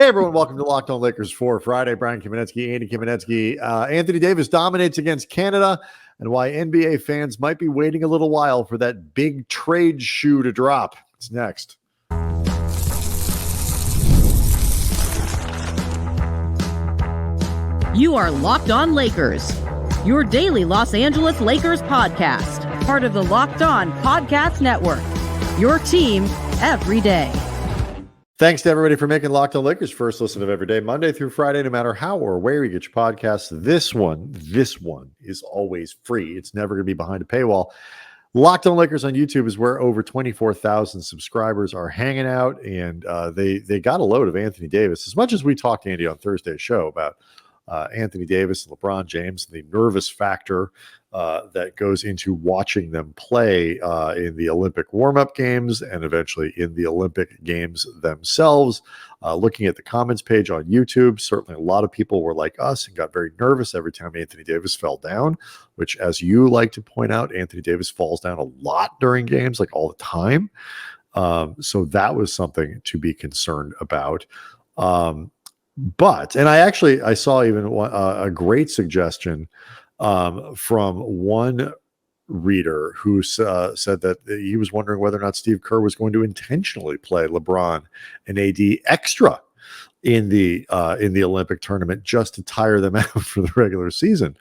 Hey, everyone. Welcome to Locked On Lakers for Friday. Brian Kamenetsky, Andy Kamenetsky. Anthony Davis dominates against Canada, and why NBA fans might be waiting a little while for that big trade shoe to drop. It's next. You are Locked On Lakers, your daily Los Angeles Lakers podcast, part of the Locked On Podcast Network, your team every day. Thanks to everybody for making Locked On Lakers first listen of every day, Monday through Friday, no matter how or where you get your podcasts. This one is always free. It's never going to be behind a paywall. Locked On Lakers on YouTube is where over 24,000 subscribers are hanging out, and they got a load of Anthony Davis. As much as we talked, Andy, on Thursday's show about Anthony Davis and LeBron James, the nervous factor that goes into watching them play in the Olympic warm-up games and eventually in the Olympic games themselves. Looking at the comments page on YouTube, certainly a lot of people were like us and got very nervous every time Anthony Davis fell down, which, as you like to point out, Anthony Davis falls down a lot during games, like all the time. So that was something to be concerned about. But I saw even a great suggestion from one reader who said that he was wondering whether or not Steve Kerr was going to intentionally play LeBron and AD extra in the Olympic tournament just to tire them out for the regular season,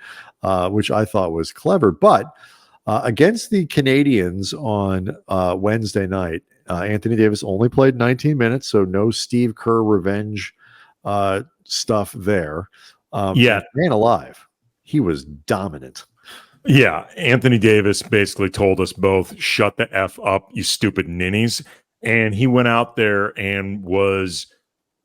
which I thought was clever. But against the Canadians on Wednesday night, Anthony Davis only played 19 minutes, so no Steve Kerr revenge stuff there. Man alive, he was dominant. Yeah, Anthony Davis basically told us both, shut the F up, you stupid ninnies. And he went out there and was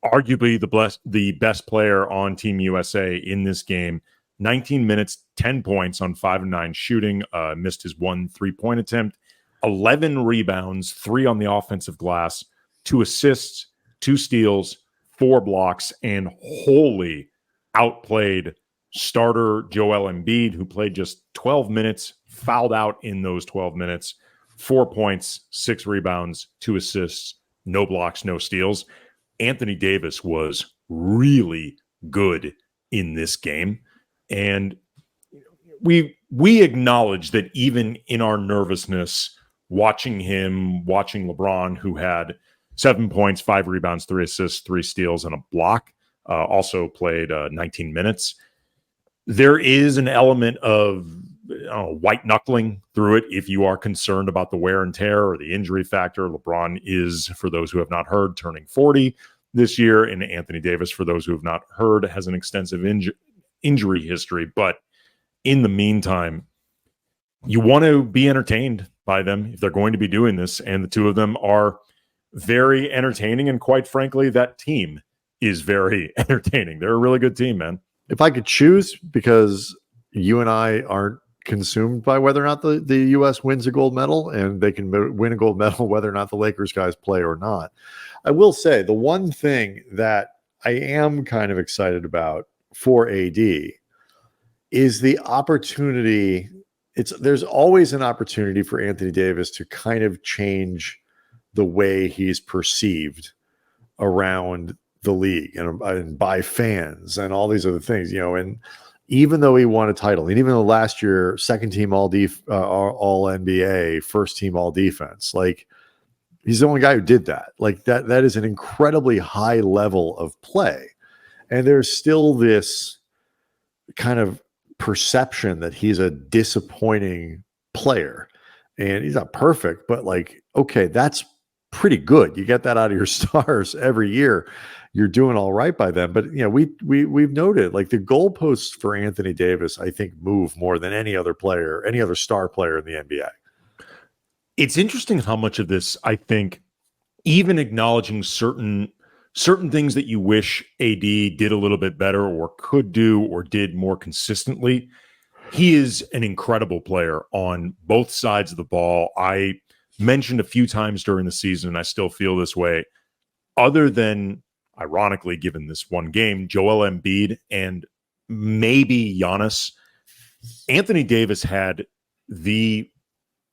arguably the best player on Team USA in this game. 19 minutes, 10 points on 5 of 9 shooting, missed his 1 3-point attempt, 11 rebounds, 3 on the offensive glass, 2 assists, 2 steals, 4 blocks, and wholly outplayed starter Joel Embiid, who played just 12 minutes, fouled out in those 12 minutes, 4 points, 6 rebounds, 2 assists, no blocks, no steals. Anthony Davis was really good in this game. And we acknowledge that even in our nervousness, watching LeBron, who had 7 points, 5 rebounds, 3 assists, 3 steals, and a block, also played 19 minutes. There is an element of white knuckling through it if you are concerned about the wear and tear or the injury factor. LeBron is, for those who have not heard, turning 40 this year, and Anthony Davis, for those who have not heard, has an extensive injury history. But in the meantime, you want to be entertained by them if they're going to be doing this, and the two of them are very entertaining, and quite frankly, that team is very entertaining. They're a really good team, man. If I could choose, because you and I aren't consumed by whether or not the U.S. wins a gold medal, and they can win a gold medal whether or not the Lakers guys play or not, I will say the one thing that I am kind of excited about for AD is the opportunity. There's always an opportunity for Anthony Davis to kind of change the way he's perceived around the league and by fans and all these other things, and even though he won a title, and even though last year, second team all NBA, first team all defense, like, he's the only guy who did that. Like, that is an incredibly high level of play. And there's still this kind of perception that he's a disappointing player, and he's not perfect, but like, okay, that's pretty good. You get that out of your stars every year, you're doing all right by them. But we've noted, like, the goalposts for Anthony Davis, I think, move more than any other player, any other star player in the NBA. It's interesting how much of this, I think, even acknowledging certain things that you wish AD did a little bit better or could do or did more consistently, he is an incredible player on both sides of the ball. I mentioned a few times during the season, and I still feel this way, other than, ironically, given this one game, Joel Embiid and maybe Giannis, Anthony Davis had the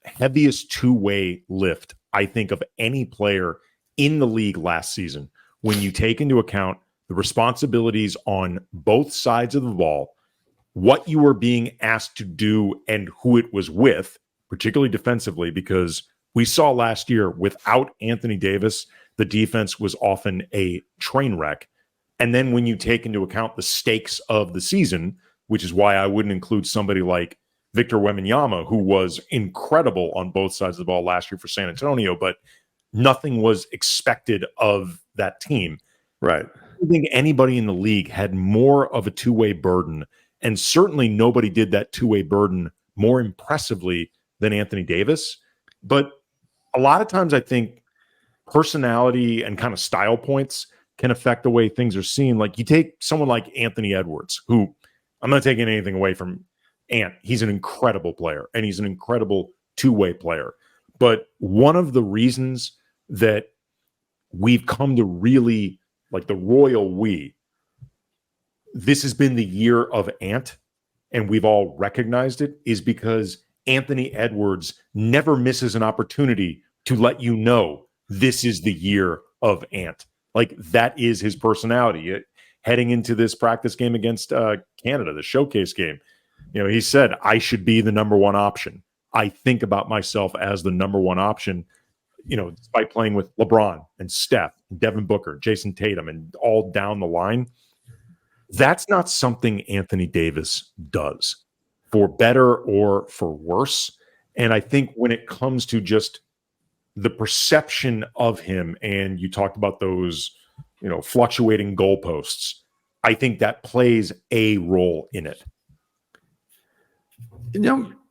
heaviest two-way lift, I think, of any player in the league last season, when you take into account the responsibilities on both sides of the ball, what you were being asked to do and who it was with, particularly defensively, because we saw last year without Anthony Davis, the defense was often a train wreck. And then when you take into account the stakes of the season, which is why I wouldn't include somebody like Victor Wembanyama, who was incredible on both sides of the ball last year for San Antonio, but nothing was expected of that team. Right. I think anybody in the league had more of a two-way burden, and certainly nobody did that two-way burden more impressively than Anthony Davis. But a lot of times I think personality and kind of style points can affect the way things are seen. Like you take someone like Anthony Edwards, who I'm not taking anything away from Ant. He's an incredible player, and he's an incredible two-way player. But one of the reasons that we've come to really, like the royal we, this has been the year of Ant, and we've all recognized it, is because Anthony Edwards never misses an opportunity to let you know this is the year of Ant. Like that is his personality. Heading into this practice game against Canada, the showcase game, he said, I should be the number one option. I think about myself as the number one option, despite playing with LeBron and Steph, and Devin Booker, Jason Tatum, and all down the line. That's not something Anthony Davis does, for better or for worse. And I think when it comes to just the perception of him, and you talked about those, fluctuating goalposts, I think that plays a role in it.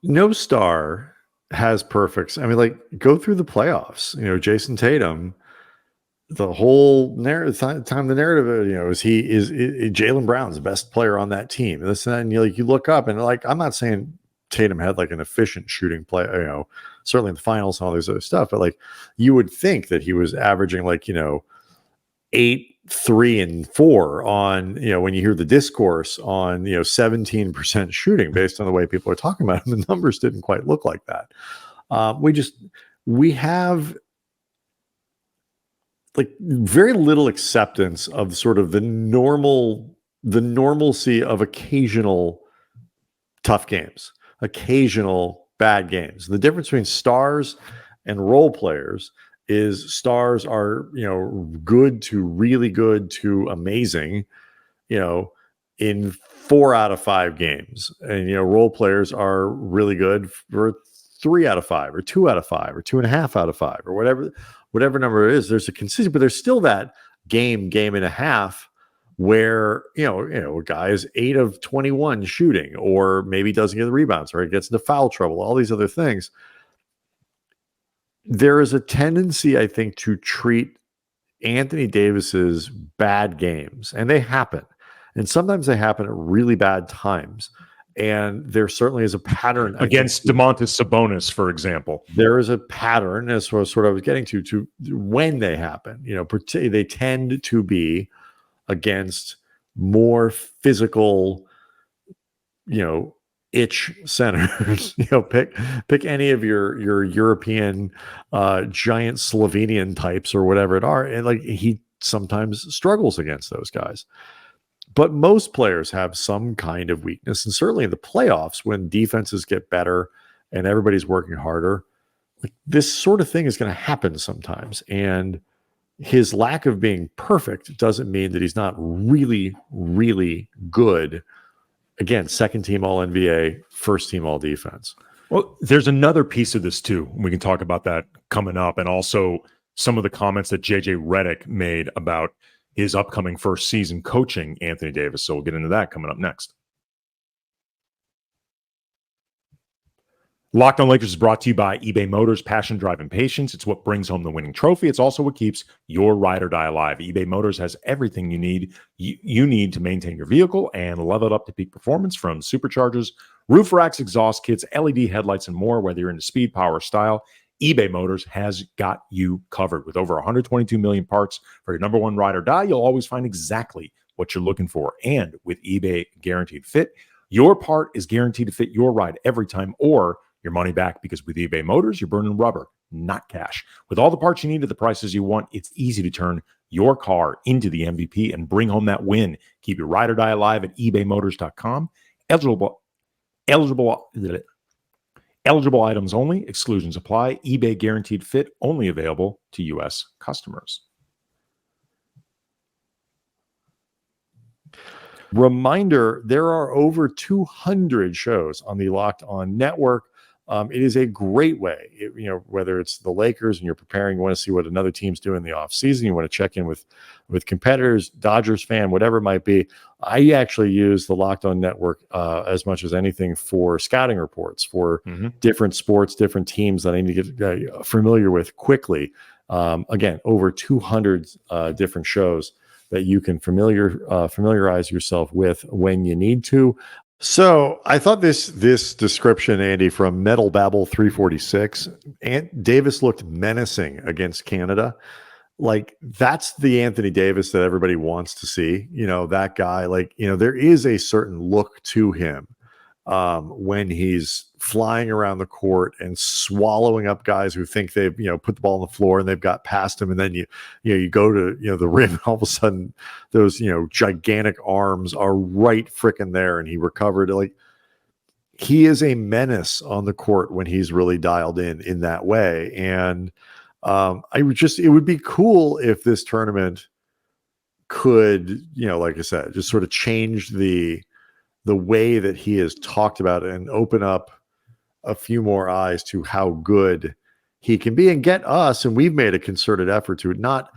No star has perfects. I mean, like, go through the playoffs. Jason Tatum, the whole narrative time, the narrative, is Jaylen Brown's the best player on that team. And this and that, and you look up and I'm not saying Tatum had like an efficient shooting play, certainly in the finals and all this other stuff, but like you would think that he was averaging 8, 3, and 4 on, when you hear the discourse on, 17% shooting based on the way people are talking about him. The numbers didn't quite look like that. We have like very little acceptance of sort of the normalcy of occasional tough games, occasional bad games. The difference between stars and role players is stars are, good to really good to amazing, in 4 out of 5 games. And, role players are really good for 3 out of 5 or 2 out of 5 or 2.5 out of 5 or whatever number it is. There's a consistent, but there's still that game and a half where, a guy is 8 of 21 shooting, or maybe doesn't get the rebounds, or he gets into foul trouble, all these other things. There is a tendency, I think, to treat Anthony Davis's bad games, and they happen. And sometimes they happen at really bad times. And there certainly is a pattern. Against Domantas Sabonis, for example. There is a pattern, as sort of I was getting to when they happen. They tend to be against more physical, itch centers. Pick any of your European giant Slovenian types or whatever it are, and like he sometimes struggles against those guys. But most players have some kind of weakness, and certainly in the playoffs, when defenses get better and everybody's working harder, like this sort of thing is going to happen sometimes. And his lack of being perfect doesn't mean that he's not really, really good. Again, second team All NBA, first team All Defense. Well, there's another piece of this too. We can talk about that coming up, and also some of the comments that JJ Redick made about his upcoming first season coaching Anthony Davis. So we'll get into that coming up next. Locked on Lakers is brought to you by eBay Motors. Passion, drive, and patience. It's what brings home the winning trophy. It's also what keeps your ride or die alive. eBay Motors has everything you need to maintain your vehicle and level it up to peak performance, from superchargers, roof racks, exhaust kits, LED headlights, and more. Whether you're into speed, power, or style, eBay Motors has got you covered. With over 122 million parts for your number one ride or die, you'll always find exactly what you're looking for. And with eBay Guaranteed Fit, your part is guaranteed to fit your ride every time, or your money back, because with eBay Motors, you're burning rubber, not cash. With all the parts you need at the prices you want, it's easy to turn your car into the MVP and bring home that win. Keep your ride or die alive at ebaymotors.com. Eligible items only. Exclusions apply. eBay guaranteed fit. Only available to U.S. customers. Reminder, there are over 200 shows on the Locked On Network. It is a great way, whether it's the Lakers and you're preparing, you want to see what another team's doing in the offseason, you want to check in with competitors, Dodgers fan, whatever it might be. I actually use the Locked On Network as much as anything for scouting reports for different sports, different teams that I need to get familiar with quickly. Again, over 200 different shows that you can familiarize yourself with when you need to. So I thought this description, Andy, from Metal Babble 346, Davis looked menacing against Canada. Like, that's the Anthony Davis that everybody wants to see. That guy, there is a certain look to him when he's flying around the court and swallowing up guys who think they've, put the ball on the floor and they've got past him. And then you go to, the rim, and all of a sudden those, gigantic arms are right frickin' there. And he recovered. Like, he is a menace on the court when he's really dialed in that way. And it would be cool if this tournament could, like I said, just sort of change the way that he has talked about it and open up a few more eyes to how good he can be, and get us, and we've made a concerted effort to not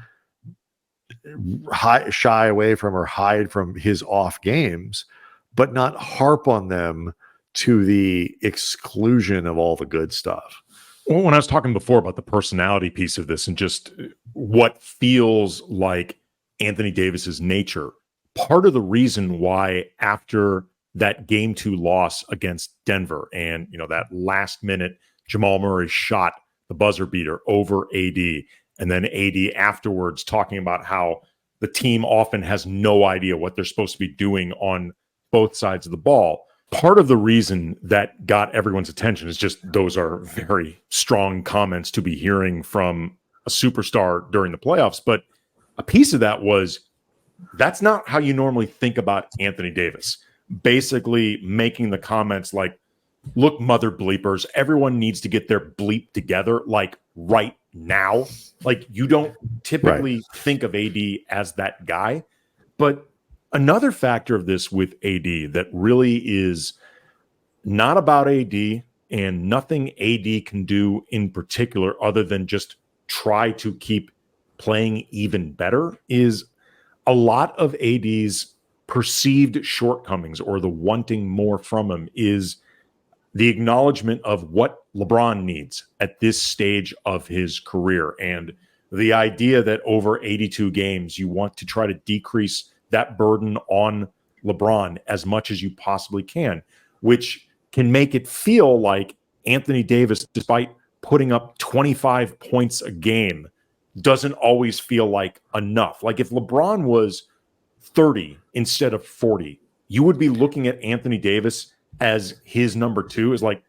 shy away from or hide from his off games, but not harp on them to the exclusion of all the good stuff. Well, when I was talking before about the personality piece of this and just what feels like Anthony Davis's nature, part of the reason why after that game 2 loss against Denver and, that last minute Jamal Murray shot the buzzer beater over AD, and then AD afterwards talking about how the team often has no idea what they're supposed to be doing on both sides of the ball. Part of the reason that got everyone's attention is just those are very strong comments to be hearing from a superstar during the playoffs. But a piece of that was, that's not how you normally think about Anthony Davis. Basically making the comments like, look, mother bleepers, everyone needs to get their bleep together, like right now. Like, you don't typically think of AD as that guy. But another factor of this with AD that really is not about AD and nothing AD can do in particular other than just try to keep playing even better is a lot of AD's perceived shortcomings or the wanting more from him is the acknowledgement of what LeBron needs at this stage of his career. And the idea that over 82 games, you want to try to decrease that burden on LeBron as much as you possibly can, which can make it feel like Anthony Davis, despite putting up 25 points a game, doesn't always feel like enough. Like, if LeBron was 30 instead of 40, you would be looking at Anthony Davis as his number 2 is like,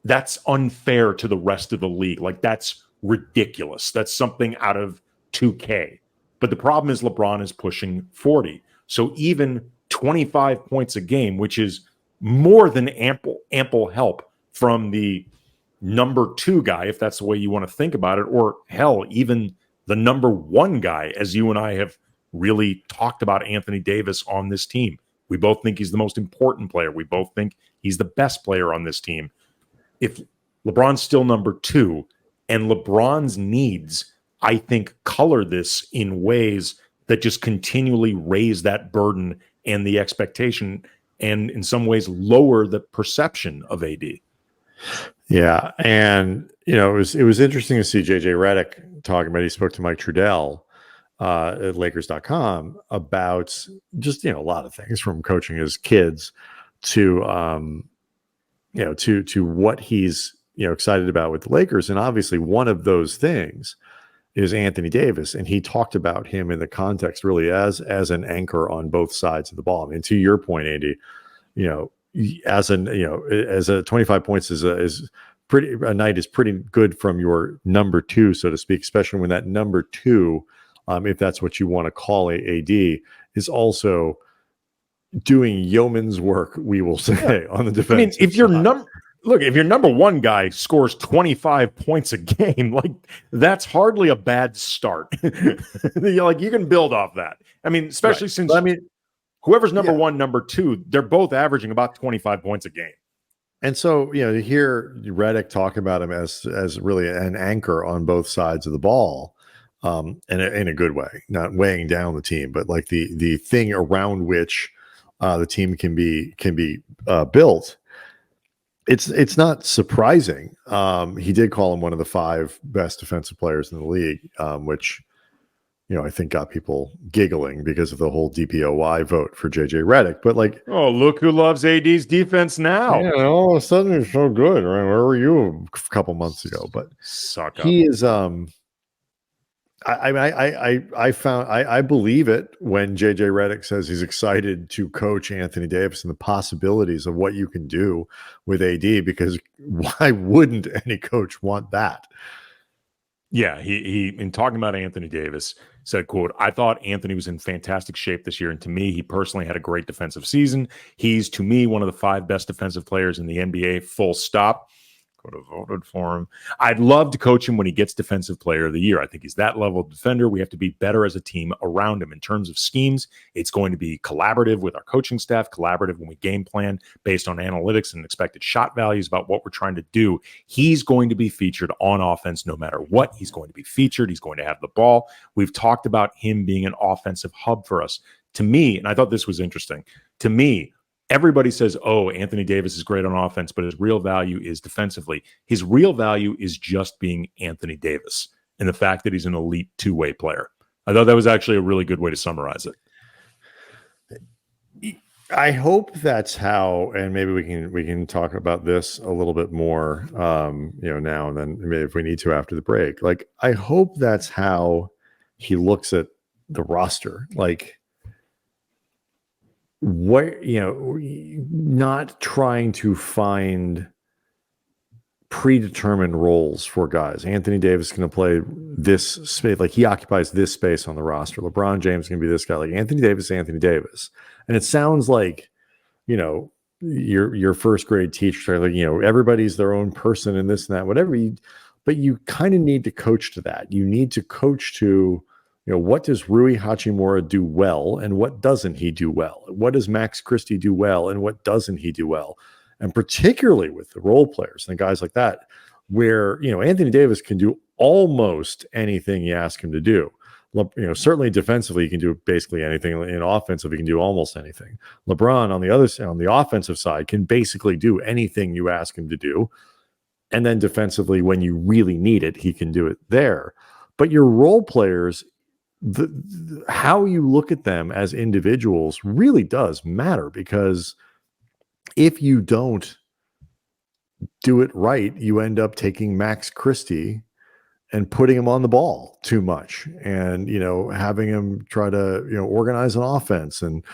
that's unfair to the rest of the league. Like, that's ridiculous. That's something out of 2K. But the problem is LeBron is pushing 40. So even 25 points a game, which is more than ample help from the number 2 guy, if that's the way you want to think about it, or hell, even the number 1 guy, as you and I have really talked about Anthony Davis on this team. We both think he's the most important player. We both think he's the best player on this team. If LeBron's still number 2, and LeBron's needs, I think, color this in ways that just continually raise that burden and the expectation, and in some ways lower the perception of AD. Yeah. And, it was interesting to see JJ Redick talking about, he spoke to Mike Trudell at Lakers.com about just, a lot of things from coaching his kids to, to what he's, excited about with the Lakers. And obviously one of those things is Anthony Davis. And he talked about him in the context really as an anchor on both sides of the ball. I mean, to your point, Andy, as a 25 points is a night is pretty good from your number two, so to speak, especially when that number two, if that's what you want to call AD, is also doing yeoman's work, we will say, on the defense. If your number one guy scores 25 points a game, like that's hardly a bad start. You can build off that. Especially since whoever's number one, number two, they're both averaging about 25 points a game. And so, to hear Redick talk about him as really an anchor on both sides of the ball, and in a good way, not weighing down the team, but like the thing around which the team can be built. It's not surprising. He did call him one of the 5 best defensive players in the league, which I think got people giggling because of the whole DPOY vote for JJ Redick. But oh, look who loves AD's defense now. All of a sudden it's so good. Right? Where were you a couple months ago? But he is. I believe it when JJ Redick says he's excited to coach Anthony Davis and the possibilities of what you can do with AD, because why wouldn't any coach want that? Yeah, he in talking about Anthony Davis said, quote, "I thought Anthony was in fantastic shape this year, and to me, he personally had a great defensive season. He's, to me, one of the 5 best defensive players in the NBA, full stop. Could have voted for him. I'd love to coach him when he gets Defensive Player of the Year. I think he's that level of defender. We have to be better as a team around him. In terms of schemes, it's going to be collaborative with our coaching staff, collaborative when we game plan based on analytics and expected shot values about what we're trying to do. He's going to be featured on offense no matter what. He's going to be featured. He's going to have the ball. We've talked about him being an offensive hub for us. To me, and I thought this was interesting, to me, everybody says, oh, Anthony Davis is great on offense, but his real value is defensively. His real value is just being Anthony Davis and the fact that he's an elite two-way player. I thought that was actually a really good way to summarize it. I hope that's how, and maybe we can talk about this a little bit more, now and then, maybe if we need to after the break. I hope that's how he looks at the roster. What, not trying to find predetermined roles for guys. Anthony Davis is going to play this space, he occupies this space on the roster. LeBron James is going to be this guy. Anthony Davis, and it sounds like, your first grade teacher, everybody's their own person and this and that, whatever. But you kind of need to coach to that. You need to coach to, what does Rui Hachimura do well and what doesn't he do well? What does Max Christie do well and what doesn't he do well? And particularly with the role players and guys like that, where, Anthony Davis can do almost anything you ask him to do. Certainly defensively, he can do basically anything. In offensive, he can do almost anything. LeBron on the offensive side can basically do anything you ask him to do. And then defensively, when you really need it, he can do it there. But your role players, how you look at them as individuals really does matter, because if you don't do it right, you end up taking Max Christie and putting him on the ball too much, and having him try to organize an offense and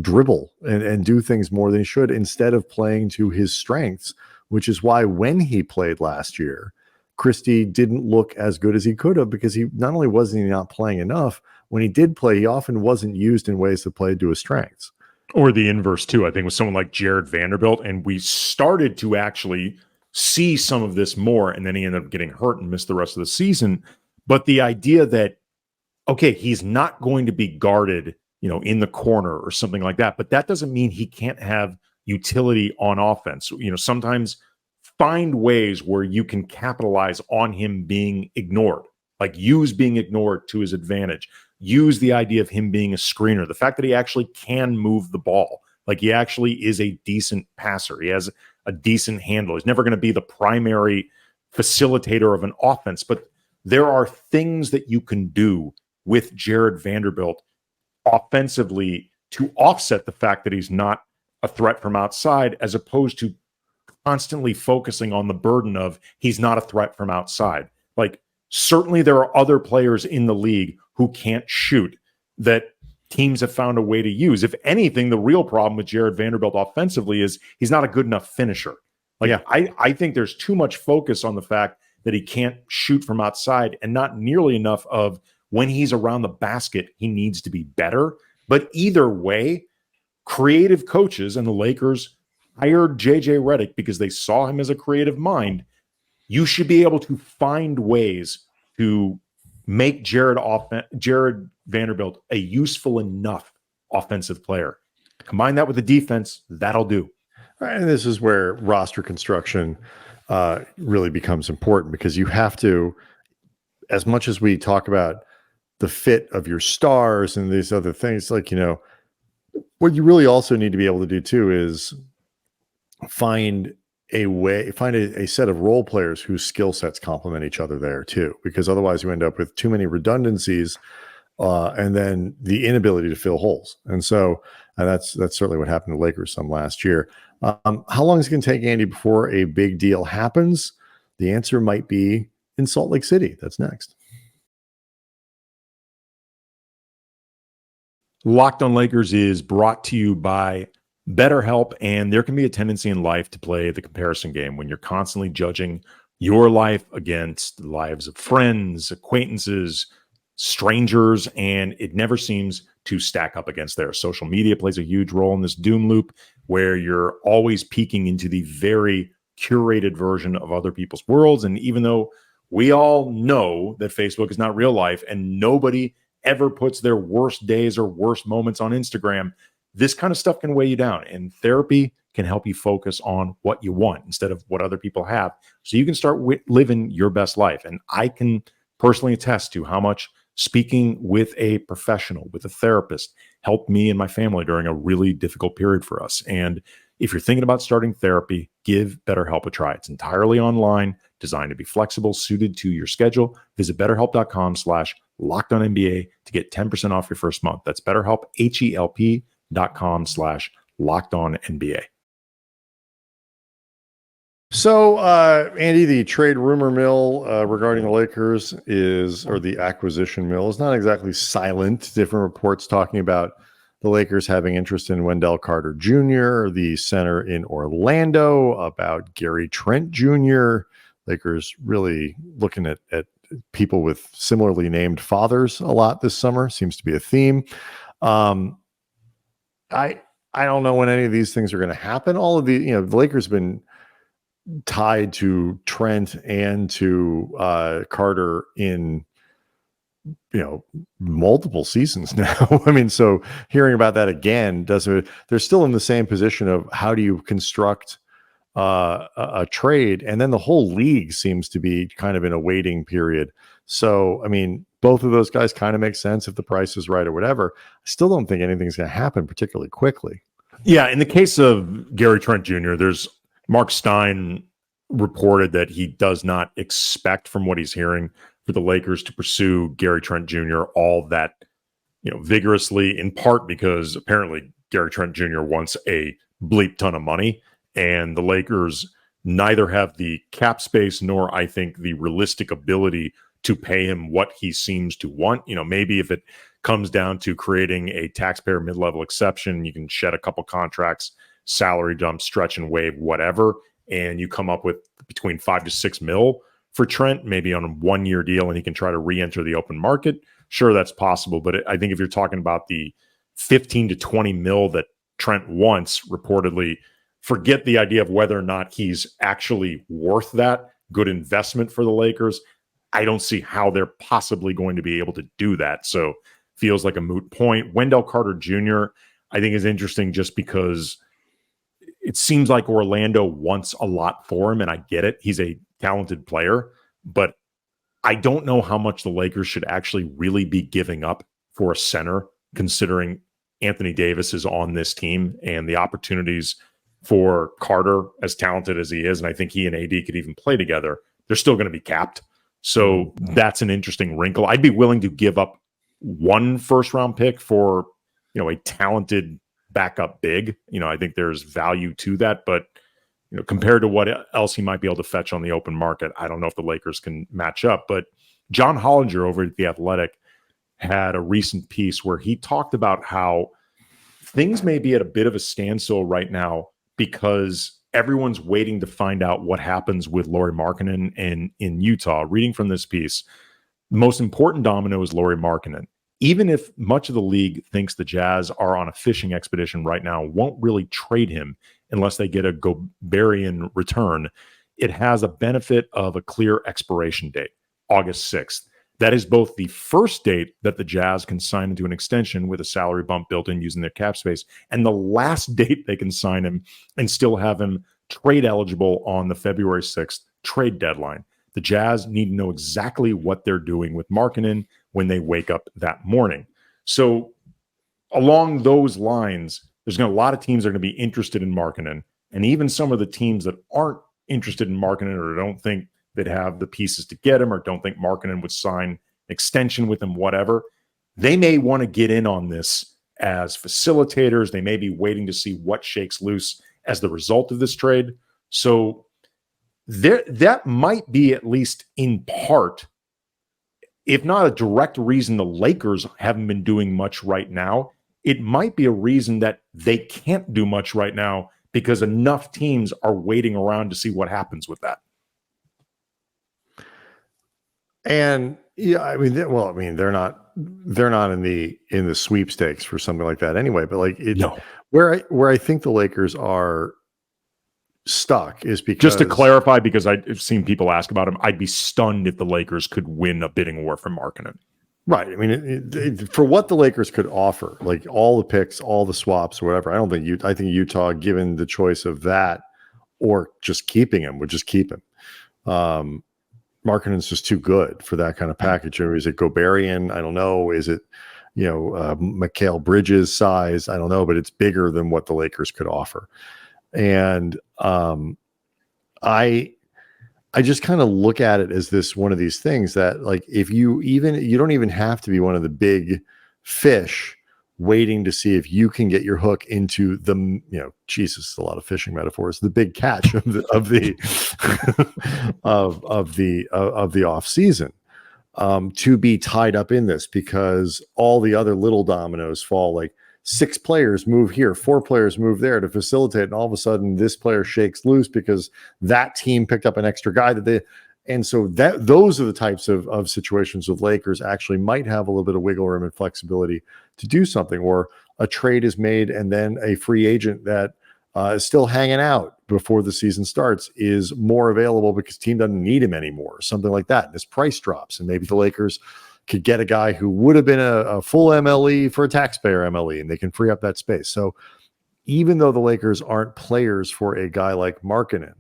dribble and do things more than he should, instead of playing to his strengths, which is why when he played last year, Christie didn't look as good as he could have, because he not only wasn't he not playing enough, when he did play, he often wasn't used in ways that played to his strengths. Or the inverse too, I think, with someone like Jared Vanderbilt, and we started to actually see some of this more, and then he ended up getting hurt and missed the rest of the season. But the idea that, okay, he's not going to be guarded, in the corner or something like that, but that doesn't mean he can't have utility on offense. Sometimes find ways where you can capitalize on him being ignored, use being ignored to his advantage. Use the idea of him being a screener, the fact that he actually can move the ball. He actually is a decent passer. He has a decent handle. He's never going to be the primary facilitator of an offense, but there are things that you can do with Jared Vanderbilt offensively to offset the fact that he's not a threat from outside, as opposed to constantly focusing on the burden of he's not a threat from outside. Certainly there are other players in the league who can't shoot that teams have found a way to use. If anything, the real problem with Jared Vanderbilt offensively is he's not a good enough finisher. Like, Yeah. I think there's too much focus on the fact that he can't shoot from outside and not nearly enough of when he's around the basket, he needs to be better. But either way, creative coaches, and the Lakers hired JJ Redick because they saw him as a creative mind. You should be able to find ways to make Jared Vanderbilt a useful enough offensive player. Combine that with the defense, that'll do. And this is where roster construction really becomes important, because you have to, as much as we talk about the fit of your stars and these other things, like, what you really also need to be able to do too is find a set of role players whose skill sets complement each other there too, because otherwise you end up with too many redundancies and then the inability to fill holes. And so that's certainly what happened to Lakers some last year. How long is it going to take, Andy, before a big deal happens? The answer might be in Salt Lake City. That's next. Locked on Lakers is brought to you by BetterHelp, and there can be a tendency in life to play the comparison game when you're constantly judging your life against the lives of friends, acquaintances, strangers, and it never seems to stack up against theirs. Social media plays a huge role in this doom loop where you're always peeking into the very curated version of other people's worlds. And even though we all know that Facebook is not real life and nobody ever puts their worst days or worst moments on Instagram, this kind of stuff can weigh you down, and therapy can help you focus on what you want instead of what other people have, so you can start living your best life. And I can personally attest to how much speaking with a professional, with a therapist, helped me and my family during a really difficult period for us. And if you're thinking about starting therapy, give BetterHelp a try. It's entirely online, designed to be flexible, suited to your schedule. Visit BetterHelp.com/LockedOnNBA to get 10% off your first month. That's BetterHelp, HELP.com/LockedOnNBA. So, Andy, the trade rumor mill regarding the Lakers or the acquisition mill is not exactly silent. Different reports talking about the Lakers having interest in Wendell Carter Jr., the center in Orlando, about Gary Trent Jr. Lakers really looking at people with similarly named fathers a lot this summer. Seems to be a theme. I don't know when any of these things are going to happen. All of the Lakers have been tied to Trent and to Carter in multiple seasons now. I mean, so hearing about that again they're still in the same position of how do you construct a trade, and then the whole league seems to be kind of in a waiting period. So I mean, both of those guys kind of make sense if the price is right or whatever. I still don't think anything's going to happen particularly quickly. Yeah, in the case of Gary Trent Jr., there's Mark Stein reported that he does not expect, from what he's hearing, for the Lakers to pursue Gary Trent Jr. all that vigorously, in part because apparently Gary Trent Jr. wants a bleep ton of money, and the Lakers neither have the cap space nor, I think, the realistic ability to pay him what he seems to want. Maybe if it comes down to creating a taxpayer mid-level exception, you can shed a couple contracts, salary dump, stretch and waive, whatever, and you come up with between $5 to $6 million for Trent, maybe on a 1-year deal, and he can try to re-enter the open market. Sure, that's possible, but I think if you're talking about the 15 to 20 mil that Trent wants, reportedly, forget the idea of whether or not he's actually worth that good investment for the Lakers. I don't see how they're possibly going to be able to do that. So feels like a moot point. Wendell Carter Jr., I think, is interesting just because it seems like Orlando wants a lot for him, and I get it. He's a talented player, but I don't know how much the Lakers should actually really be giving up for a center, considering Anthony Davis is on this team and the opportunities for Carter, as talented as he is, and I think he and AD could even play together, they're still going to be capped. So that's an interesting wrinkle. I'd be willing to give up one first-round pick for, a talented backup big. I think there's value to that, but compared to what else he might be able to fetch on the open market, I don't know if the Lakers can match up. But John Hollinger over at The Athletic had a recent piece where he talked about how things may be at a bit of a standstill right now because everyone's waiting to find out what happens with Lauri Markkanen and in Utah. Reading from this piece, the most important domino is Lauri Markkanen. Even if much of the league thinks the Jazz are on a fishing expedition right now, won't really trade him unless they get a Goberian return, it has a benefit of a clear expiration date, August 6th. That is both the first date that the Jazz can sign into an extension with a salary bump built in using their cap space, and the last date they can sign him and still have him trade eligible on the February 6th trade deadline. The Jazz need to know exactly what they're doing with Markkanen when they wake up that morning. So along those lines, there's going to a lot of teams that are going to be interested in Markkanen, and even some of the teams that aren't interested in Markkanen or don't think that have the pieces to get him or don't think Markkanen would sign an extension with him, whatever, they may want to get in on this as facilitators. They may be waiting to see what shakes loose as the result of this trade. So that might be, at least in part, if not a direct reason the Lakers haven't been doing much right now, it might be a reason that they can't do much right now because enough teams are waiting around to see what happens with that. And yeah, I mean, they're not in the sweepstakes for something like that anyway. But like, No. where I think the Lakers are stuck is because, just to clarify, because I've seen people ask about him, I'd be stunned if the Lakers could win a bidding war for Markkanen. Right. I mean, for what the Lakers could offer, like all the picks, all the swaps, or whatever, I think Utah, given the choice of that or just keeping him, would just keep him. Markkanen's just too good for that kind of package. Or is it Goberian? I don't know. Is it, Mikal Bridges size? I don't know, but it's bigger than what the Lakers could offer. And I just kind of look at it as this one of these things that, like, if you don't even have to be one of the big fish waiting to see if you can get your hook into the, Jesus, a lot of fishing metaphors, the big catch of the of the off season, to be tied up in this, because all the other little dominoes fall. Like 6 players move here, 4 players move there to facilitate, and all of a sudden this player shakes loose because that team picked up an extra guy and so those are the types of situations of Lakers actually might have a little bit of wiggle room and flexibility to do something, or a trade is made and then a free agent that is still hanging out before the season starts is more available because the team doesn't need him anymore, something like that. And his price drops, and maybe the Lakers could get a guy who would have been a full MLE for a taxpayer MLE, and they can free up that space. So even though the Lakers aren't players for a guy like Markkanen,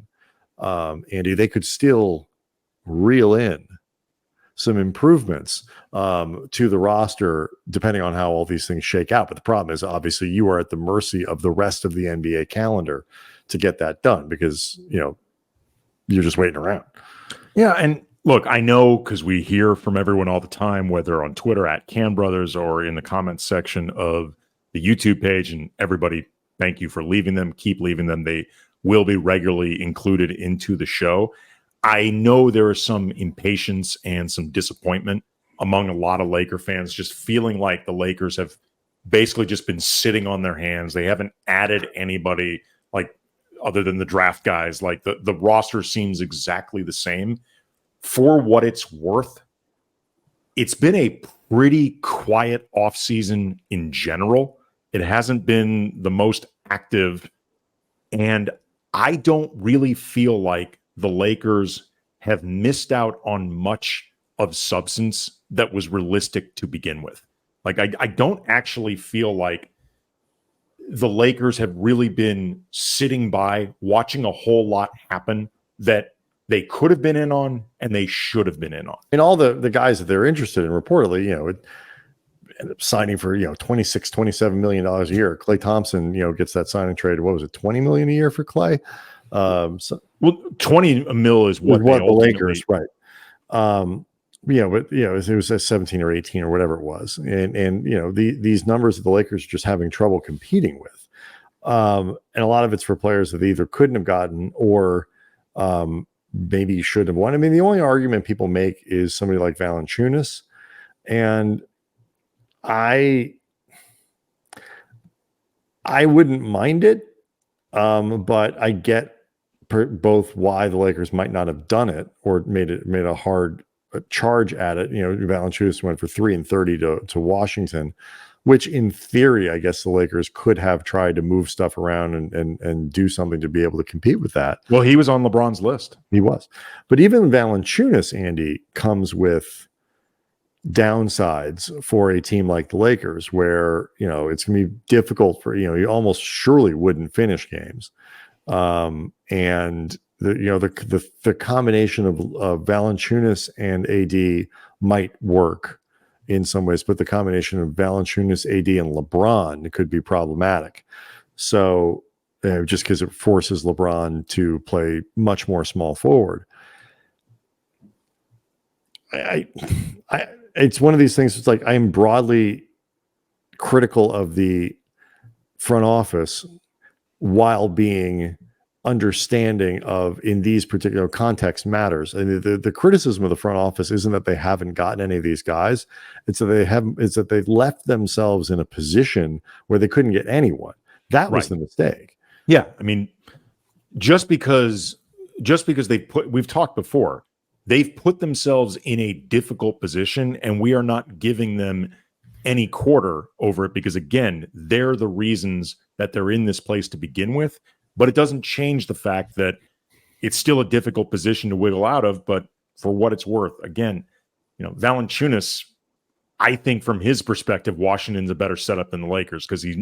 Andy, they could still reel in some improvements to the roster, depending on how all these things shake out. But the problem is, obviously, you are at the mercy of the rest of the NBA calendar to get that done, because, you're just waiting around. Yeah. And look, I know, because we hear from everyone all the time, whether on Twitter at Can Brothers or in the comments section of the YouTube page, and everybody, thank you for leaving them. Keep leaving them. They will be regularly included into the show. I know there is some impatience and some disappointment among a lot of Laker fans, just feeling like the Lakers have basically just been sitting on their hands. They haven't added anybody, like, other than the draft guys. Like, the roster seems exactly the same. For what it's worth, it's been a pretty quiet offseason in general. It hasn't been the most active, and I don't really feel like the Lakers have missed out on much of substance that was realistic to begin with. Like, I don't actually feel like the Lakers have really been sitting by watching a whole lot happen that they could have been in on and they should have been in on. And all the guys that they're interested in, reportedly, end up signing for, $26-27 million a year. Klay Thompson, gets that signing trade. What was it, $20 million a year for Klay? Well, 20 mil is what the Lakers, right? It was a 17 or 18 or whatever it was, and these numbers that the Lakers are just having trouble competing with, and a lot of it's for players that they either couldn't have gotten or maybe should have won. I mean, the only argument people make is somebody like Valanciunas, and I wouldn't mind it, but I get both why the Lakers might not have done it or made a hard charge at it. Valanciunas went for 3 and 30 to Washington, which in theory, I guess the Lakers could have tried to move stuff around and do something to be able to compete with that. Well, he was on LeBron's list. He was. But even Valanciunas, Andy, comes with downsides for a team like the Lakers, where, it's going to be difficult for, you almost surely wouldn't finish games. And the combination of Valanciunas and AD might work in some ways, but the combination of Valanciunas, AD, and LeBron could be problematic. So just because it forces LeBron to play much more small forward. It's one of these things. It's like I'm broadly critical of the front office while being understanding of, in these particular contexts, matters. And the criticism of the front office isn't that they haven't gotten any of these guys. It's that they've left themselves in a position where they couldn't get anyone. That was the mistake. Yeah. I mean, just because we've talked before, they've put themselves in a difficult position, and we are not giving them any quarter over it because, again, they're the reasons that they're in this place to begin with. But it doesn't change the fact that it's still a difficult position to wiggle out of. But for what it's worth, again, Valanciunas, I think from his perspective, Washington's a better setup than the Lakers because he's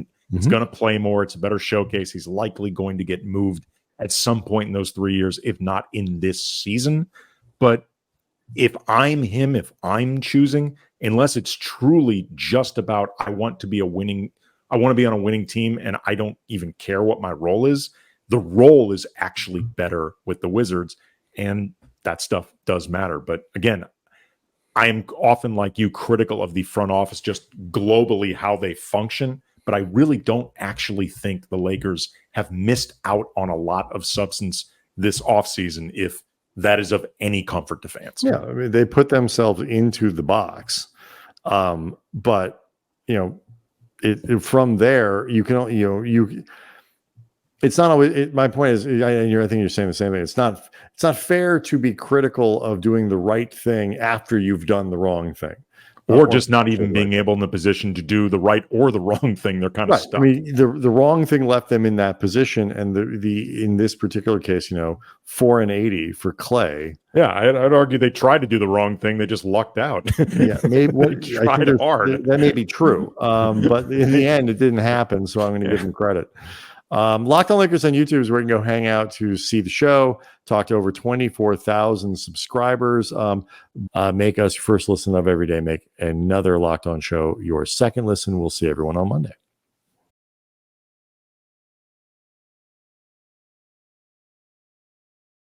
going to play more. It's a better showcase. He's likely going to get moved at some point in those 3 years, if not in this season. But if I'm him, if I'm choosing, unless it's truly just about I want to be on a winning team and I don't even care what my role is, the role is actually better with the Wizards, and that stuff does matter. But again, I am often, like you, critical of the front office, just globally how they function, but I really don't actually think the Lakers have missed out on a lot of substance this offseason, if that is of any comfort to fans. Yeah, I mean, they put themselves into the box. But, from there, you can, it's not always, my point is, I think you're saying the same thing. It's not fair to be critical of doing the right thing after you've done the wrong thing. Or just not even being able in the position to do the right or the wrong thing. They're kind of stuck. I mean, the wrong thing left them in that position, and the in this particular case, 4 and 80 for Clay. Yeah, I'd argue they tried to do the wrong thing. They just lucked out. Yeah, maybe tried hard. That may be true, but in the end, it didn't happen. So I'm going to give them credit. Locked On Lakers on YouTube is where you can go hang out to see the show, talk to over 24,000 subscribers. Make us your first listen of every day. Make another Locked On show your second listen. We'll see everyone on Monday.